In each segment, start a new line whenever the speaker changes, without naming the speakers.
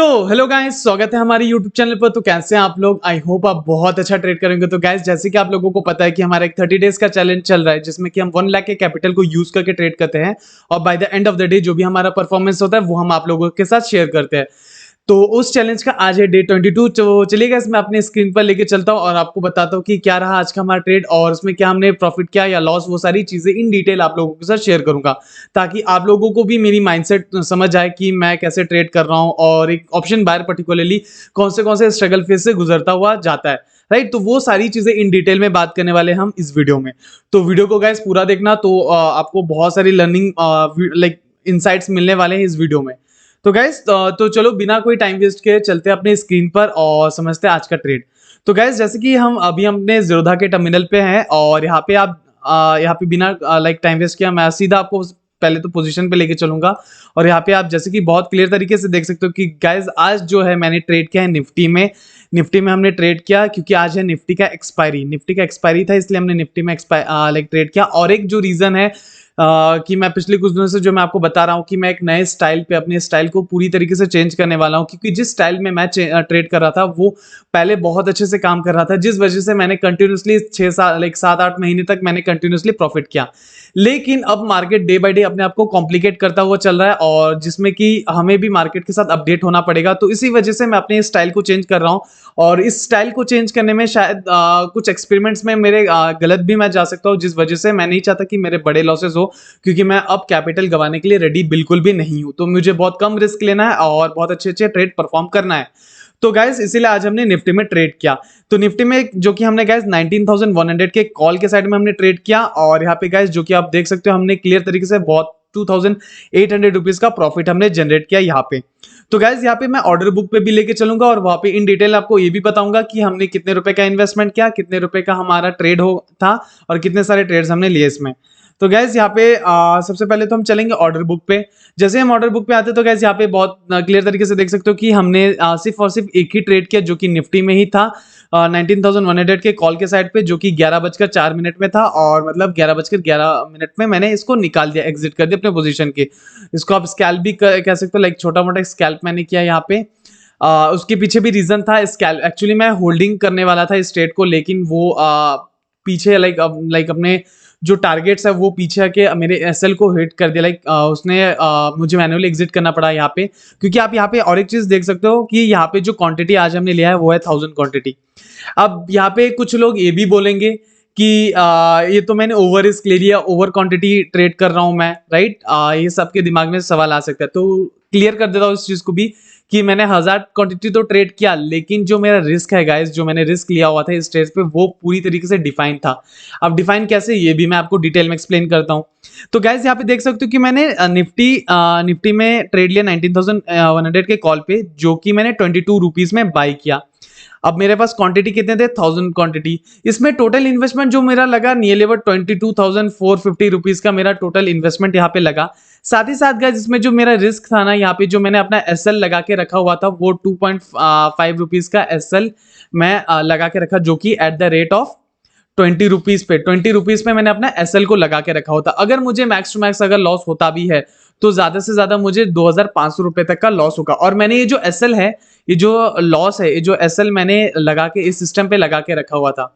Hello guys, स्वागत है हमारे यूट्यूब चैनल पर। तो कैसे हैं आप लोग? आई होप आप बहुत अच्छा ट्रेड करेंगे। तो गाइस, जैसे कि आप लोगों को पता है कि हमारा एक 30 डेज का चैलेंज चल रहा है, जिसमें कि हम 1 लाख के कैपिटल को यूज करके ट्रेड करते हैं और by the end of the day जो भी हमारा परफॉर्मेंस होता है वो हम आप लोगों के साथ शेयर करते हैं। तो उस चैलेंज का आज है डे 22। तो चलिए गाइस, मैं अपने स्क्रीन पर लेके चलता हूँ और आपको बताता हूँ कि क्या रहा आज का हमारा ट्रेड और उसमें क्या हमने प्रॉफिट किया या लॉस, वो सारी चीजें इन डिटेल आप लोगों के साथ शेयर करूंगा, ताकि आप लोगों को भी मेरी माइंडसेट समझ आए कि मैं कैसे ट्रेड कर रहा हूँ और एक ऑप्शन बायर पर्टिकुलरली कौन से स्ट्रगल फेज से गुजरता हुआ जाता है। राइट, तो वो सारी चीजें इन डिटेल में बात करने वाले हम इस वीडियो में। तो वीडियो को गाइस पूरा देखना, तो आपको बहुत सारी लर्निंग लाइक इनसाइट्स मिलने वाले हैं इस वीडियो में। तो गाइस, तो चलो बिना कोई टाइम वेस्ट किए चलते हैं अपने स्क्रीन पर और समझते हैं आज का ट्रेड। तो गाइस, जैसे कि हम अभी अपने ज़ीरोधा के टर्मिनल पे हैं और यहाँ पे आप यहाँ पे बिना लाइक टाइम वेस्ट किया मैं सीधा आपको पहले तो पोजीशन पे लेके चलूंगा। और यहाँ पे आप जैसे कि बहुत क्लियर तरीके से देख सकते हो कि गाइस आज जो है मैंने ट्रेड किया है निफ्टी में हमने ट्रेड किया, क्योंकि आज है निफ्टी का एक्सपायरी था, इसलिए हमने निफ्टी में लाइक ट्रेड किया। और एक जो रीजन है कि मैं पिछले कुछ दिनों से जो मैं आपको बता रहा हूँ कि मैं एक नए स्टाइल पे अपने स्टाइल को पूरी तरीके से चेंज करने वाला हूँ, क्योंकि जिस स्टाइल में मैं ट्रेड कर रहा था वो पहले बहुत अच्छे से काम कर रहा था, जिस वजह से मैंने कंटिन्यूसली 7-8 महीने तक मैंने कंटिन्यूसली प्रॉफिट किया। लेकिन अब मार्केट डे बाय डे अपने आप को कॉम्प्लिकेट करता हुआ चल रहा है और जिसमें कि हमें भी मार्केट के साथ अपडेट होना पड़ेगा। तो इसी वजह से मैं अपने स्टाइल को चेंज कर रहा हूँ और इस स्टाइल को चेंज करने में शायद कुछ एक्सपेरिमेंट्स में मेरे गलत भी मैं जा सकता हूँ, जिस वजह से मैं नहीं चाहता कि मेरे बड़े लॉसेस हो, क्योंकि मैं अब कैपिटल गंवाने के लिए रेडी बिल्कुल भी नहीं हूं। तो मुझे बहुत कम रिस्क लेना है और बहुत अच्छे अच्छे ट्रेड परफॉर्म करना है। तो गाइस, इसीलिए आज हमने निफ्टी में ट्रेड किया। तो निफ्टी में जो कि हमने गाइस 19,100 के कॉल के साइड में हमने ट्रेड किया और यहाँ पे गाइस जो कि आप देख सकते हो हमने क्लियर तरीके से बहुत 2,800 रुपीज का प्रॉफिट हमने जनरेट किया यहाँ पे। तो गाइस, यहाँ पे मैं ऑर्डर बुक पे भी लेके चलूंगा और वहां पे इन डिटेल आपको ये भी बताऊंगा कि हमने कितने रुपए का इन्वेस्टमेंट किया, कितने रुपए का हमारा ट्रेड हो था और कितने सारे ट्रेड्स हमने लिए इसमें। तो गैस यहाँ पे सबसे पहले तो हम चलेंगे ऑर्डर बुक पे। जैसे हम ऑर्डर बुक पे आते हैं तो गैस यहाँ पे बहुत क्लियर तरीके से देख सकते हो कि हमने सिर्फ और सिर्फ एक ही ट्रेड किया, जो कि निफ्टी में ही था 19,100 के कॉल के साइड पे, जो कि 11:04 में था और मतलब 11:11 में मैंने इसको निकाल दिया, एग्जिट कर दिया अपने पोजीशन के। इसको आप स्कैल्प भी कह सकते हो, लाइक छोटा मोटा स्कैल्प मैंने किया यहाँ पे। उसके पीछे भी रीजन था, स्कैल्प एक्चुअली मैं होल्डिंग करने वाला था इस ट्रेड को, लेकिन वो पीछे लाइक अपने जो टारगेट्स है वो पीछे आके मेरे एसएल को हिट कर दिया, लाइक उसने मुझे मैन्युअली एग्जिट करना पड़ा यहाँ पे। क्योंकि आप यहाँ पे और एक चीज देख सकते हो कि यहाँ पे जो क्वांटिटी आज हमने लिया है वो है 1000 क्वांटिटी। अब यहाँ पे कुछ लोग ये भी बोलेंगे कि ये तो मैंने ओवर रिस्क ले लिया, ओवर क्वांटिटी ट्रेड कर रहा हूं मैं, राइट। ये सबके दिमाग में सवाल आ सकता है, तो क्लियर कर देता हूँ इस चीज को भी कि मैंने 1000 क्वांटिटी तो ट्रेड किया, लेकिन जो मेरा रिस्क है गाइस, जो मैंने रिस्क लिया हुआ था इस ट्रेड पे, वो पूरी तरीके से डिफाइन था। अब डिफाइन कैसे, ये भी मैं आपको डिटेल में एक्सप्लेन करता हूँ। तो गाइस, यहाँ पे देख सकते हो कि मैंने निफ्टी में ट्रेड लिया 19,100 के कॉल पे, जो कि मैंने 22 रुपीज में बाई किया। अब मेरे पास क्वांटिटी कितने थे, 1000 क्वांटिटी। इसमें टोटल इन्वेस्टमेंट जो मेरा लगा नियरली 22,450 रुपीज का मेरा टोटल इन्वेस्टमेंट यहाँ पे लगा। साथ ही साथ गाइस, इसमें जो मेरा रिस्क था ना, यहाँ पे जो मैंने अपना एसएल लगा के रखा हुआ था वो 2.5 रुपीज का एसएल मैं लगा के रखा, जो कि at the rate of 20 rupees पे मैंने अपना एसएल को लगा के रखा होता। अगर मुझे मैक्स टू मैक्स अगर लॉस होता भी है तो ज्यादा से ज्यादा मुझे 2,500 रुपए तक का लॉस होगा। और मैंने ये जो एसएल है, ये जो लॉस है, ये जो एसएल मैंने लगा के इस सिस्टम पे लगा के रखा हुआ था,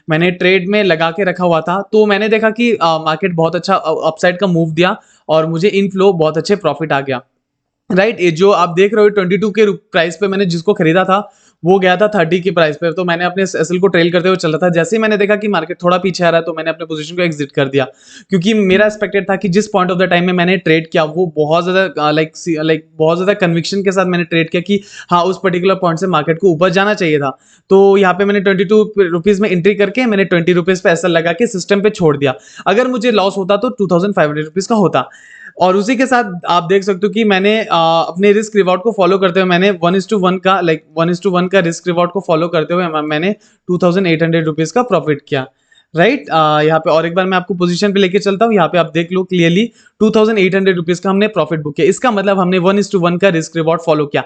मैंने ट्रेड में लगा के रखा हुआ था। तो मैंने देखा कि मार्केट बहुत अच्छा अपसाइड का मूव दिया और मुझे इनफ्लो बहुत अच्छे प्रॉफिट आ गया, राइट। ये जो आप देख रहे हो 22 के प्राइस पे मैंने जिसको खरीदा था वो गया था 30 की प्राइस पे। तो मैंने अपने एसएल को ट्रेल करते हुए चल रहा था। जैसे ही मैंने देखा कि मार्केट थोड़ा पीछे आ रहा है तो मैंने अपने पोजीशन को एग्जिट कर दिया, क्योंकि मेरा एक्सपेक्टेड था कि जिस पॉइंट ऑफ द टाइम में मैंने ट्रेड किया वो बहुत ज्यादा लाइक बहुत ज्यादा कन्विक्शन के साथ मैंने ट्रेड किया कि हाँ, उस पर्टिकुलर पॉइंट से मार्केट को ऊपर जाना चाहिए था। तो यहाँ पे मैंने 22 रुपीज में एंट्री करके मैंने 20 रुपीज पे एसएल लगा के सिस्टम पे छोड़ दिया। अगर मुझे लॉस होता तो 2,500 रुपीज का होता। और उसी के साथ आप देख सकते हो कि मैंने अपने रिस्क रिवॉर्ड को फॉलो करते हुए मैंने 1:1 का 1:1 का रिस्क रिवॉर्ड को फॉलो करते हुए मैंने 2,800 रुपीज का प्रॉफिट किया, राइट। यहाँ पे और एक बार मैं आपको पोजीशन पे लेके चलता हूँ। यहाँ पे आप देख लो क्लियरली 2,800 रुपीज का हमने प्रॉफिट बुक किया। इसका मतलब हमने 1:1 का रिस्क रिवॉर्ड फॉलो किया।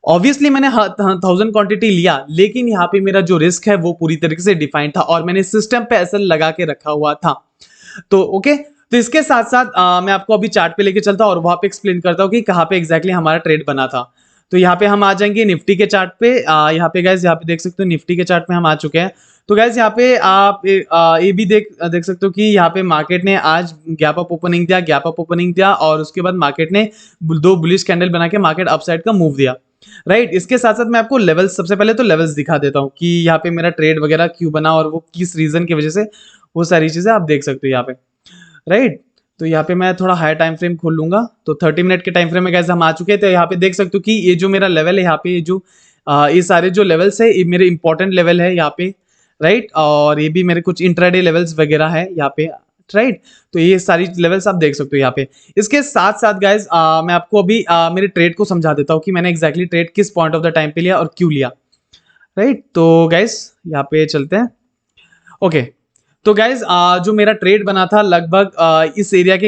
ऑब्वियसली मैंने 1000 क्वांटिटी लिया, लेकिन यहाँ पे मेरा जो रिस्क है वो पूरी तरीके से डिफाइंड था और मैंने सिस्टम पे एसएल लगा के रखा हुआ था। तो ओके, तो इसके साथ साथ मैं आपको अभी चार्ट पे लेके चलता हूँ और वहां पे एक्सप्लेन करता हूँ कि कहाँ पे एग्जैक्टली हमारा ट्रेड बना था। तो यहाँ पे हम आ जाएंगे निफ्टी के चार्ट पे। यहाँ पे गाइज यहाँ पे देख सकते हो निफ्टी के चार्ट में हम आ चुके हैं। तो गाइज यहाँ पे आप ये भी देख सकते हो कि यहाँ पे मार्केट ने आज गैप अप ओपनिंग दिया और उसके बाद मार्केट ने दो बुलिश कैंडल बना के मार्केट अपसाइड का मूव दिया, राइट। इसके साथ साथ मैं आपको लेवल्स, सबसे पहले तो लेवल्स दिखा देता हूँ कि यहाँ पे मेरा ट्रेड वगैरह क्यों बना और वो किस रीजन की वजह से, वो सारी चीजें आप देख सकते हो यहाँ पे, राइट। तो यहाँ पे मैं थोड़ा हाई टाइम फ्रेम खोल लूंगा। तो 30 मिनट के टाइम फ्रेम में कैसे हम आ चुके हैं। तो यहाँ पे देख सकते हो कि ये जो मेरा लेवल है, यहाँ पे ये जो ये सारे जो लेवल्स है ये मेरे इंपॉर्टेंट लेवल है यहाँ पे, राइट। और ये भी मेरे कुछ इंट्राडे लेवल्स वगैरह है यहाँ पे, राइट। तो ये सारी लेवल्स आप देख सकते हो यहाँ पे। इसके साथ साथ गाइज मैं आपको अभी मेरे ट्रेड को समझा देता हूँ कि मैंने एग्जैक्टली ट्रेड किस पॉइंट ऑफ द टाइम पे लिया और क्यों लिया, राइट। तो गाइज यहाँ पे चलते हैं। ओके, तो गाइज जो मेरा ट्रेड बना था लगभग इस एरिया के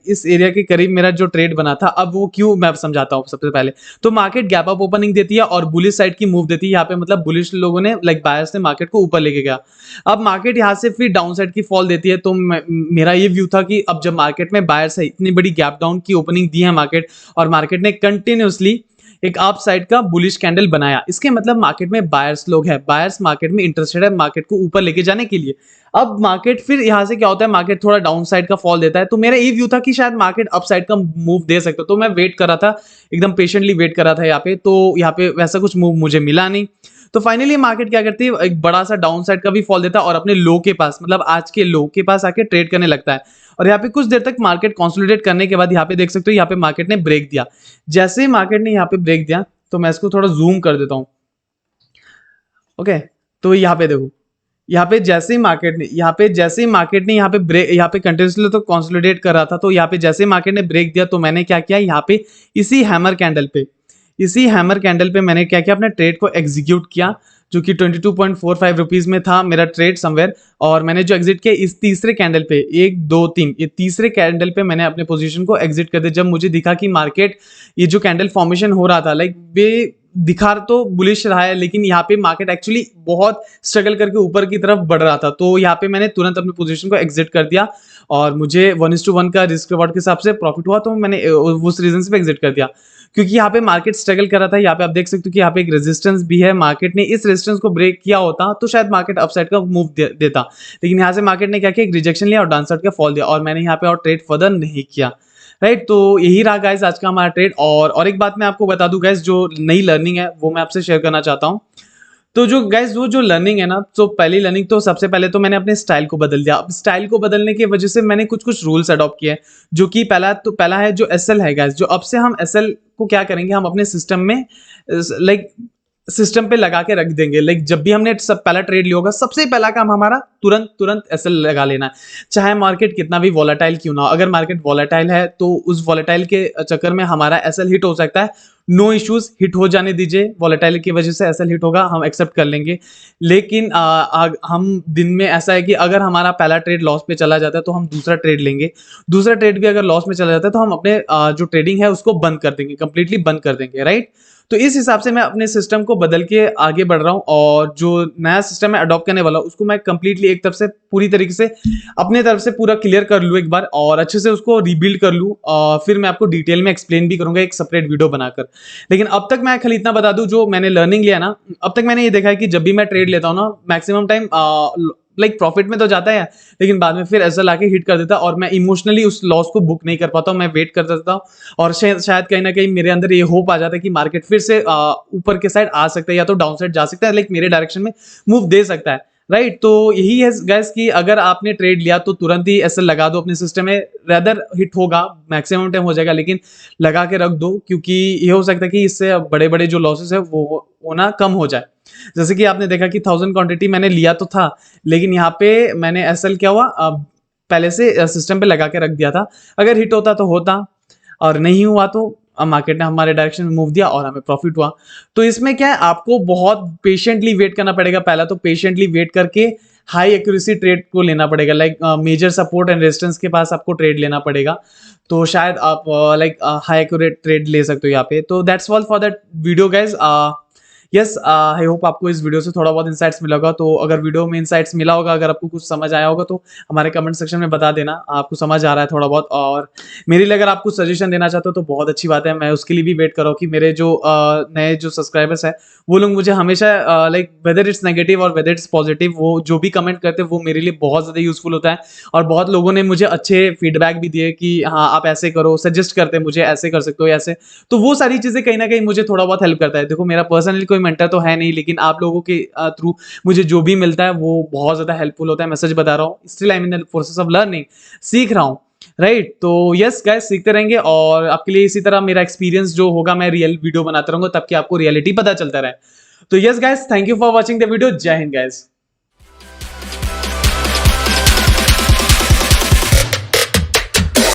इस एरिया के करीब मेरा जो ट्रेड बना था, अब वो क्यों मैं समझाता हूँ। सबसे पहले तो मार्केट गैप अप ओपनिंग देती है और बुलिश साइड की मूव देती है। यहाँ पे मतलब बुलिश लोगों ने बायर्स ने मार्केट को ऊपर लेके गया। अब मार्केट यहाँ से फिर डाउन साइड की फॉल देती है। तो मेरा ये व्यू था कि अब जब मार्केट में बायर्स है इतनी बड़ी गैप डाउन की ओपनिंग दी है मार्केट, और मार्केट ने कंटिन्यूसली एक अप साइड का बुलिश कैंडल बनाया, इसके मतलब मार्केट में बायर्स लोग हैं, बायर्स मार्केट में इंटरेस्टेड है मार्केट को ऊपर लेके जाने के लिए। अब मार्केट फिर यहां से क्या होता है, मार्केट थोड़ा डाउन साइड का फॉल देता है। तो मेरा ये व्यू था कि शायद मार्केट अप साइड का मूव दे सकता, तो मैं वेट कर रहा था, एकदम पेशेंटली वेट कर रहा था यहाँ पे। तो यहाँ पे वैसा कुछ मूव मुझे मिला नहीं। तो फाइनली मार्केट क्या करती है, एक बड़ा सा डाउन साइड का भी फॉल देता है और अपने लो के पास, मतलब आज के लो के पास आके ट्रेड करने लगता है। और यहाँ पे कुछ देर तक मार्केट कंसोलिडेट करने के बाद यहाँ पे देख सकते हो यहाँ पे मार्केट ने ब्रेक दिया। जैसे ही मार्केट ने यहाँ पे ब्रेक दिया, तो मैं इसको थोड़ा जूम कर देता हूं। ओके, तो यहाँ पे देखो, यहाँ पे जैसे ही मार्केट ने यहाँ पे ब्रेक, यहाँ पे कंटिन्यूसली तो कंसोलिडेट कर रहा था। तो यहाँ पे जैसे ही मार्केट ने ब्रेक दिया, तो मैंने क्या किया, यहाँ पे इसी हैमर कैंडल पे मैंने क्या किया, अपने ट्रेड को एग्जीक्यूट किया, जो कि 22.45 रुपीज में था मेरा ट्रेड समवेयर। और मैंने जो एग्जिट किया इस तीसरे कैंडल पे, 1 2 3, ये तीसरे कैंडल पे मैंने अपने पोजीशन को एग्जिट कर दिया। जब मुझे दिखा कि मार्केट, ये जो कैंडल फॉर्मेशन हो रहा था, वे दिखा तो बुलिश रहा है, लेकिन यहाँ पे मार्केट एक्चुअली बहुत स्ट्रगल करके ऊपर की तरफ बढ़ रहा था। तो यहाँ पे मैंने तुरंत अपनी पोजीशन को एग्जिट कर दिया और मुझे 1:1 का रिस्क रिवॉर्ड के हिसाब से प्रॉफिट हुआ। तो मैंने उस रीजन से एग्जिट कर दिया, क्योंकि यहाँ पे मार्केट स्ट्रगल कर रहा था। यहाँ पे आप देख सकते हो कि यहाँ पे एक रेजिस्टेंस भी है, मार्केट ने इस रेजिस्टेंस को ब्रेक किया होता तो शायद मार्केट अपसाइड का मूव देता, लेकिन यहाँ से मार्केट ने क्या किया, एक रिजेक्शन लिया और डाउन साइड का फॉल दिया, और मैंने यहाँ पे और ट्रेड फर्दर नहीं किया, राइट। तो यही रहा गाइज आज का हमारा ट्रेड। और एक बात मैं आपको बता दूं गाइज, जो नई लर्निंग है वो मैं आपसे शेयर करना चाहता हूँ। तो जो गाइज वो जो लर्निंग है ना, तो पहली लर्निंग तो सबसे पहले तो मैंने अपने स्टाइल को बदल दिया। अब स्टाइल को बदलने की वजह से मैंने कुछ रूल्स अडॉप्ट किए हैं, जो कि पहला है जो एसएल है गाइज। जो अब से हम एसएल को क्या करेंगे, हम अपने सिस्टम में सिस्टम पे लगा के रख देंगे। जब भी हमने सब पहला ट्रेड लिया होगा, सबसे पहला काम हमारा तुरंत एसएल लगा लेना है, चाहे मार्केट कितना भी वॉलेटाइल क्यों ना हो। अगर मार्केट वॉलेटाइल है तो उस वॉलेटाइल के चक्कर में हमारा एसएल हिट हो सकता है, नो इश्यूज, हिट हो जाने दीजिए। वॉलेटाइल की वजह से एसएल हिट होगा, हम एक्सेप्ट कर लेंगे। लेकिन हम दिन में ऐसा है कि अगर हमारा पहला ट्रेड लॉस पे चला जाता है तो हम दूसरा ट्रेड लेंगे, दूसरा ट्रेड भी अगर लॉस में चला जाता है तो हम अपने जो ट्रेडिंग है उसको बंद कर देंगे, कंप्लीटली बंद कर देंगे, राइट। तो इस हिसाब से मैं अपने सिस्टम को बदल के आगे बढ़ रहा हूँ, और जो नया सिस्टम मैं अडॉप्ट करने वाला हूँ उसको मैं कंप्लीटली एक तरफ से पूरी तरीके से अपने तरफ से पूरा क्लियर कर लूँ एक बार, और अच्छे से उसको रीबिल्ड कर लूँ। फिर मैं आपको डिटेल में एक्सप्लेन भी करूंगा एक सेपरेट वीडियो बनाकर। लेकिन अब तक मैं खाली इतना बता दूं, जो मैंने लर्निंग लिया ना, अब तक मैंने ये देखा है कि जब भी मैं ट्रेड लेता हूँ ना, मैक्सिमम टाइम प्रॉफिट में तो जाता है, लेकिन बाद में फिर ऐसा लाके हिट कर देता, और मैं इमोशनली उस लॉस को बुक नहीं कर पाता हूँ, मैं वेट कर देता हूँ। और शायद कहीं ना कहीं मेरे अंदर ये होप आ जाता है कि मार्केट फिर से ऊपर के साइड आ सकता है, या तो डाउन साइड जा सकता है, मेरे डायरेक्शन में मूव दे सकता है, राइट। तो यही है गैस कि अगर आपने ट्रेड लिया तो तुरंत ही ऐसे लगा दो अपने सिस्टम में, रेदर हिट होगा, मैक्सिमम टाइम हो जाएगा, लेकिन लगा के रख दो, क्योंकि ये हो सकता है कि इससे बड़े बड़े जो लॉसेस है वो होना कम हो जाए। जैसे कि आपने देखा कि 1000 क्वांटिटी मैंने लिया तो था, लेकिन यहाँ पे मैंने एसएल क्या हुआ, पहले से सिस्टम पे लगा के रख दिया था। अगर हिट होता तो होता, और नहीं हुआ तो मार्केट ने हमारे डायरेक्शन में मूव दिया और हमें प्रॉफिट हुआ। तो इसमें क्या है, आपको बहुत पेशेंटली वेट करना पड़ेगा। पहला तो पेशेंटली वेट करके हाई एक्यूरेसी ट्रेड को लेना पड़ेगा, मेजर सपोर्ट एंड रेजिस्टेंस के पास आपको ट्रेड लेना पड़ेगा, तो शायद आप हाई एक्यूरेट ट्रेड ले सकते हो यहाँ पे। तो that's all for that video guys. Yes I hope आपको इस वीडियो से थोड़ा बहुत इंसाइट्स मिला होगा। तो अगर वीडियो में इंसाइट्स मिला होगा, अगर आपको कुछ समझ आया होगा तो हमारे कमेंट सेक्शन में बता देना आपको समझ आ रहा है थोड़ा बहुत। और मेरे लिए अगर आप कुछ सजेशन देना चाहते हो तो बहुत अच्छी बात है, मैं उसके लिए भी वेट कर रहा हूँ कि मेरे जो नए जो सब्सक्राइबर्स हैं वो लोग मुझे हमेशा लाइक वेदर इट्स नेगेटिव और वेदर इट्स पॉजिटिव, वो जो भी कमेंट करते हैं वो मेरे लिए बहुत ज़्यादा यूजफुल होता है। और बहुत लोगों ने मुझे अच्छे फीडबैक भी दिए कि हाँ आप ऐसे करो, सजेस्ट करते हैं मुझे ऐसे कर सकते हो ऐसे। तो वो सारी चीज़ें कहीं ना कहीं मुझे थोड़ा बहुत हेल्प करता है। देखो मेरा पर्सनली कोई मेंटर तो है नहीं, लेकिन आप लोगों के थ्रू मुझे जो भी मिलता है वो बहुत ज़्यादा हेल्पफुल होता है। मैं सच बता रहा हूँ, still I mean the process of learning, सीख रहा हूँ। राइट तो यस गाइस, सीखते रहेंगे और आपके लिए इसी तरह मेरा एक्सपीरियंस जो होगा मैं रियल वीडियो बनाता रहूंगा, तब कि आपको रियलिटी पता चलता रहे। तो yes guys, thank you for watching the video. जय हिंद गाइस।